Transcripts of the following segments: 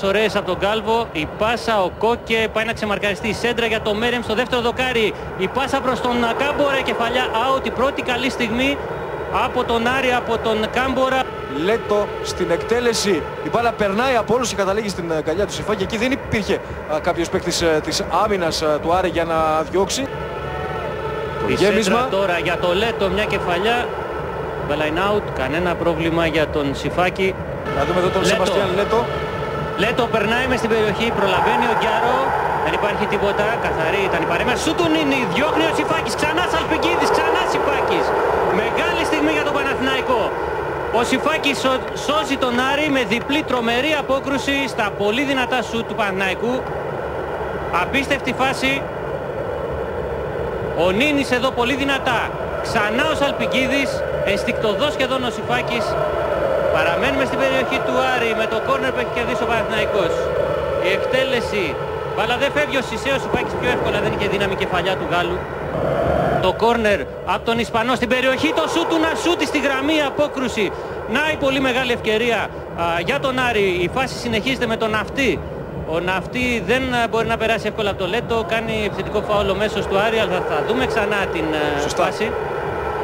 Ωραίες από τον Κάλβο, η πάσα, ο Κόκε πάει να ξεμαρκαριστεί, η σέντρα για το Μέρεμ στο δεύτερο δοκάρι, η πάσα προς τον Κάμπορα, η κεφαλιά out, η πρώτη καλή στιγμή από τον Άρη, από τον Κάμπορα. Λέτο στην εκτέλεση, η μπάλα περνάει από όλους και καταλήγει στην καλιά του Σιφάκη. Εκεί δεν υπήρχε κάποιος παίκτης της άμυνας του Άρη για να διώξει. Η σέντρα τώρα για το Λέτο, μια κεφαλιά, line out, κανένα πρόβλημα για τον Σιφάκη. Να δούμε εδώ τον Σεμπαστιάν Λέτο. Λέτο περνάει μες στην περιοχή, προλαβαίνει ο Γκιάρο, δεν υπάρχει τίποτα, καθαρή ήταν η παρέμβαση. Σου του Νίνη, διώχνει ο Σιφάκης, ξανά Σαλπικίδης, ξανά Σιφάκης. Μεγάλη στιγμή για τον Παναθηναϊκό. Ο Σιφάκης σώζει τον Άρη με διπλή τρομερή απόκρουση στα πολύ δυνατά σουτ του Παναθηναϊκού. Απίστευτη φάση. Ο Νίνης εδώ πολύ δυνατά. Ξανά ο Σαλπικίδης, ενστικτωδός σχεδόν ο Σιφάκης. Παραμένουμε στην περιοχή του Άρη με το κόρνερ που έχει κερδίσει ο Παναθηναϊκός. Η εκτέλεση, μπάλα δεν φεύγει ο Σισέος, ο Σιφάκης πιο εύκολα, δεν είχε δύναμη κεφαλιά του Γάλλου. Το κόρνερ από τον Ισπανό στην περιοχή, το σούτ του Νασούτη στη γραμμή, απόκρουση. Να η πολύ μεγάλη ευκαιρία για τον Άρη. Η φάση συνεχίζεται με τον Ναυτή. Ο Ναυτή δεν μπορεί να περάσει εύκολα από το Λέτο, κάνει επιθετικό φάουλο μέσος του Άρη, αλλά θα δούμε ξανά την φάση.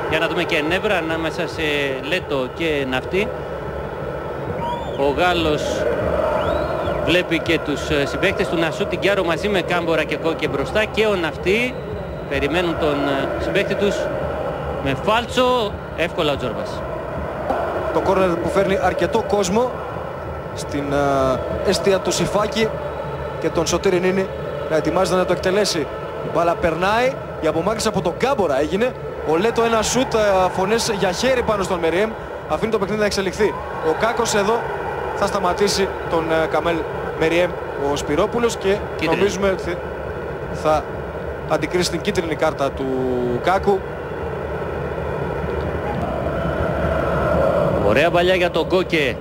Για να δούμε και νεύρα ανάμεσα σε Λέτο και Ναυτή. Ο Γάλλος βλέπει και τους συμπαίκτες του Νασούτη, Γκιάρο μαζί με Κάμπορα και Κόκε μπροστά, και ο Ναυτή περιμένουν τον συμπαίκτη τους με φάλτσο, εύκολα ο Τζόρβας. Το κόρνερ που φέρνει αρκετό κόσμο στην αιστεία του Σιφάκη και τον Σωτήρη Νίνη να ετοιμάζεται να το εκτελέσει. Η μπάλα περνάει, η απομάκρυνση από τον Κάμπορα έγινε. Ο Λέτο ένα σουτ, φωνές για χέρι πάνω στον Μεριέμ, αφήνει το παιχνίδι να εξελιχθεί. Ο Κάκος εδώ θα σταματήσει τον Καμέλ Μεριέμ, ο Σπυρόπουλος, και νομίζουμε ότι θα αντικρίσει την κίτρινη κάρτα του Κάκου. Ωραία παλιά για τον Κόκε.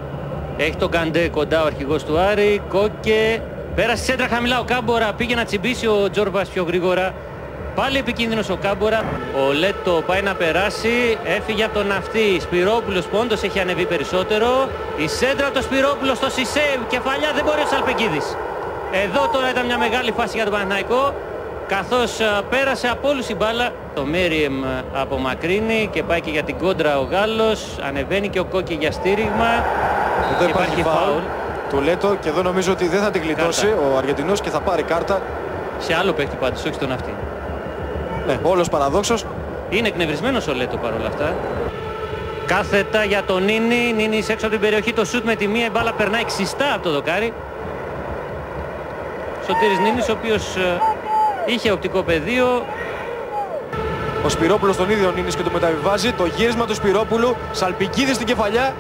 Έχει τον Καντέ κοντά ο αρχηγός του Άρη. Κόκε πέρασε σέντρα χαμηλά, ο Κάμπορα πήγε να τσιμπήσει ο Τζόρβας πιο γρήγορα. Πάλι επικίνδυνος ο Κάμπορα. Ο Λέτο πάει να περάσει, έφυγε από τον Ναυτή. Σπυρόπουλος που όντως έχει ανεβεί περισσότερο. Η σέντρα το Σπυρόπουλο στο Σισέου, κεφαλιά, δεν μπορεί ο Σαλπεκίδης. Εδώ τώρα ήταν μια μεγάλη φάση για τον Παναθηναϊκό, καθώς πέρασε από όλους η μπάλα. Το Μέριεμ απομακρύνει και πάει και για την κόντρα ο Γάλλος. Ανεβαίνει και ο Κόκκι για στήριγμα. Εδώ υπάρχει φάουλ του Λέτο και εδώ νομίζω ότι δεν θα την γλιτώσει ο Αργεντινός και θα πάρει κάρτα. Σε άλλο παίχτη πάντως, όχι στον Ναυτή. Ναι, όλος παραδόξος. Είναι εκνευρισμένος ο Λέτο παρόλα αυτά. Κάθετα για τον Νίνη. Νίνης έξω από την περιοχή, το σουτ με τη μία, η μπάλα περνάει ξιστά από το δοκάρι. Σωτήρης Νίνης, ο οποίος είχε οπτικό πεδίο. Ο Σπυρόπουλος τον ίδιο Νίνης και το μεταβιβάζει. Το γύρισμα του Σπυρόπουλου, Σαλπικίδης στην κεφαλιά.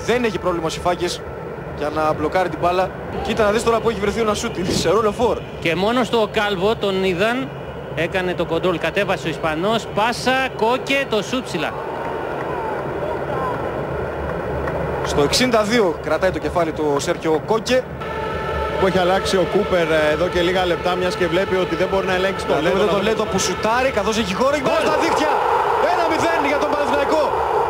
Δεν έχει πρόβλημα ο Σιφάκης για να μπλοκάρει την μπάλα. Κοίτα να δεις τώρα που έχει βρεθεί ο Νασούτη σε ρόλο φορ. Και μόνο στο Κάλβο τον είδαν. Έκανε το κοντρόλ, κατέβασε ο Ισπανός, πάσα, Κόκε, το σουτ ψηλά. Στο 62 κρατάει το κεφάλι του ο Σέρκιο Κόκε. Που έχει αλλάξει ο Κούπερ εδώ και λίγα λεπτά, μιας και βλέπει ότι δεν μπορεί να ελέγξει τον Λέτο. Το Λέτο που σουτάρει καθώς έχει χώρο, έχει βάλει στα δίχτυα. 1-0 για τον Παναθηναϊκό.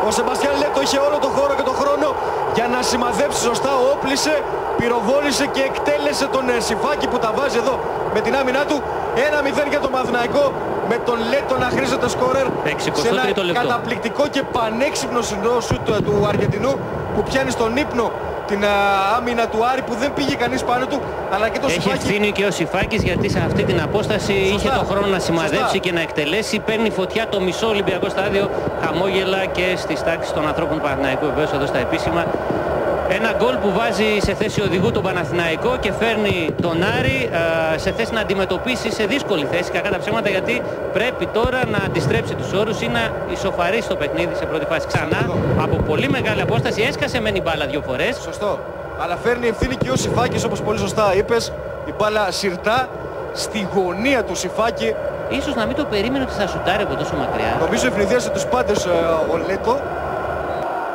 Ο Σεμπαστιάν Λέτο είχε όλο το χώρο και το χρόνο για να σημαδέψει σωστά, όπλησε, πυροβόλησε και εκτέλεσε τον Σιφάκη που τα βάζει εδώ με την άμυνά του. 1-0 για τον Παναθηναϊκό, με τον Λέτο να χρήζεται σκόρερ σε ένα καταπληκτικό και πανέξυπνο σουτ του Αργεντινού που πιάνει στον ύπνο την άμυνα του Άρη, που δεν πήγε κανείς πάνω του, αλλά και το Σιφάκη. Έχει ευθύνη και ο Σιφάκης, γιατί σε αυτή την απόσταση είχε τον χρόνο να σημαδέψει και να εκτελέσει. Παίρνει φωτιά το μισό Ολυμπιακό στάδιο, χαμόγελα και στις τάξεις των ανθρώπων του Παναθηναϊκού, βεβαίως εδώ στα επίσημα. Ένα γκολ που βάζει σε θέση οδηγού τον Παναθηναϊκό και φέρνει τον Άρη σε θέση να αντιμετωπίσει σε δύσκολη θέση, κακά τα ψέματα, γιατί πρέπει τώρα να αντιστρέψει τους όρους ή να ισοφαρίσει το παιχνίδι σε πρώτη φάση. Ξανά από πολύ μεγάλη απόσταση έσκασε μεν η μπάλα δύο φορές. Σωστό. Αλλά φέρνει ευθύνη και ο Σιφάκης, όπως πολύ σωστά είπες. Η μπάλα συρτά στη γωνία του Σιφάκη. Ίσως να μην το περίμενε ότι θα σουτάρει από τόσο μακριά. Νομίζω ευνηδίασε τους πάντες ο Λέτο.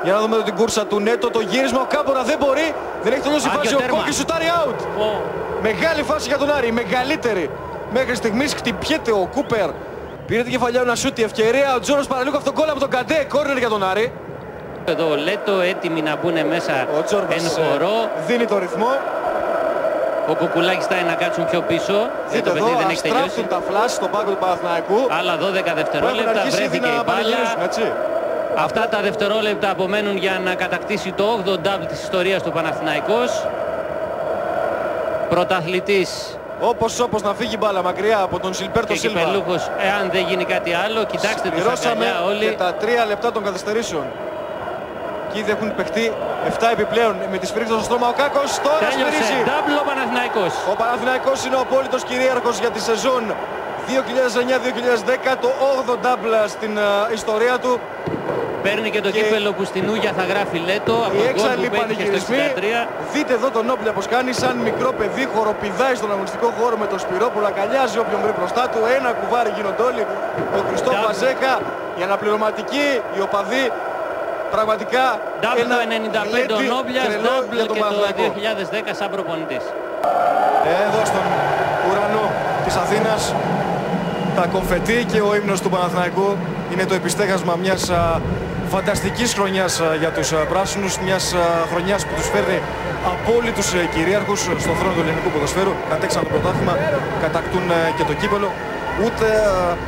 Για να δούμε την κούρσα του Νέτο, το γύρισμα, ο Κάμπορα δεν μπορεί, δεν έχει τελειώσει η φάση, ο Κόκκι σουτάρει out. Μεγάλη φάση για τον Άρη, μεγαλύτερη. Μέχρι στιγμής χτυπιέται ο Κούπερ. Πήρε την κεφαλιά ο Νασούτη, ευκαιρία, ο Τζόρος Παραλίκου, αυτόν γκολ από τον Καντέ, κόρνερ για τον Άρη. Εδώ ο Λέτο έτοιμοι να μπουν μέσα εν χορό. Δίνει το ρυθμό. Ο Κουκουλάκης θα να κάτσουν πιο πίσω. Δείτε το εδώ, παιδί δεν έχει τελειώσει. αστράφτουν τα φλάσ στον πάγκο του Παναθηναϊκού. Άλλα 12 δευτερόλεπτα, βρέθηκε η μπάλα. Αυτά τα δευτερόλεπτα απομένουν για να κατακτήσει το 8ο double της ιστορίας του Παναθηναϊκός. Πρωταθλητής. Όπως να φύγει μπάλα μακριά από τον Ζιλμπέρτο Σίλβα. Και κυπελούχος, εάν δεν γίνει κάτι άλλο, κοιτάξτε τους αγκαλιά όλοι. Και τα 3 λεπτά των καθυστερήσεων. Και ήδη έχουν παιχτεί 7 επιπλέον με τη σφυρίξη στο στόμα. Ο Κάκος τώρα σφυρίζει. Double ο Παναθηναϊκός. Ο Παναθηναϊκός είναι ο απόλυτος κυρίαρχος για τη σεζόν 2009-2010. Το 8ο double στην ιστορία του. Παίρνει και το κύπελο που στην Ούγια θα γράφει Λέτο από τον γκολ που πέτυχε στο 63. Δείτε εδώ τον Νόμπλια πως κάνει σαν μικρό παιδί, χοροπηδάει στον αγωνιστικό χώρο με τον Σπυρόπουλο, αγκαλιάζει όποιον βρει μπροστά του. Ένα κουβάρι γίνονται όλοι. Ο Χριστό Βαζέκα, η αναπληρωματική, οι οπαδοί. Πραγματικά ένα 95 ο Νόμπλιας, double και το 2010 σαν προπονητής. Εδώ στον ουρανό της Αθήνας τα κομφετί και ο ύμνος του Παναθηναϊκού είναι το επιστέγασμα μιας φανταστικής χρονιάς για τους πράσινους, μιας χρονιάς που τους φέρνει απόλυτους κυρίαρχους στον θρόνο του ελληνικού ποδοσφαίρου. Κατέξαν το πρωτάθλημα, κατακτούν και το κύπελο. Ούτε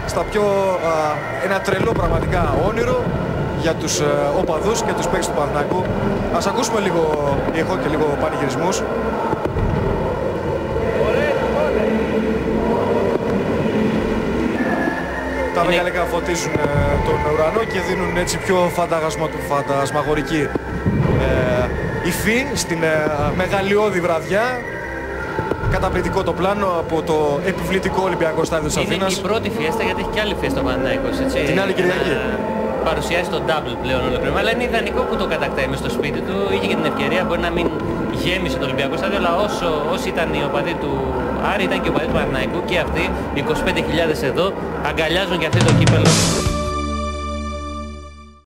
στα πιο ένα τρελό πραγματικά όνειρο για τους οπαδούς και τους παίκτες του Παναθηναϊκού. Ας ακούσουμε λίγο ήχο και λίγο πανηγυρισμούς. Τα μεγαλικά φωτίζουν τον ουρανό και δίνουν έτσι πιο φαντασμαγορική υφή στην μεγαλειώδη βραδιά. Καταπληκτικό το πλάνο από το επιβλητικό Ολυμπιακό Στάδιο της Αθήνας. Είναι η πρώτη φιέστα γιατί έχει και άλλη φιέστα ο Παναθηναϊκός. Την άλλη Κυριακή. Παρουσιάζει το double πλέον ολοκληρωμένο, αλλά είναι ιδανικό που το κατακτάει μες στο σπίτι του. Είχε και την ευκαιρία, μπορεί να μην γέμισε το Ολυμπιακό Στάδιο, αλλά όσοι ήταν οι οπαδοί του Άρη, ήταν και οι οπαδοί του Παναθηναϊκού και αυτοί, 25.000 εδώ, αγκαλιάζουν και αυτοί το κύπελο.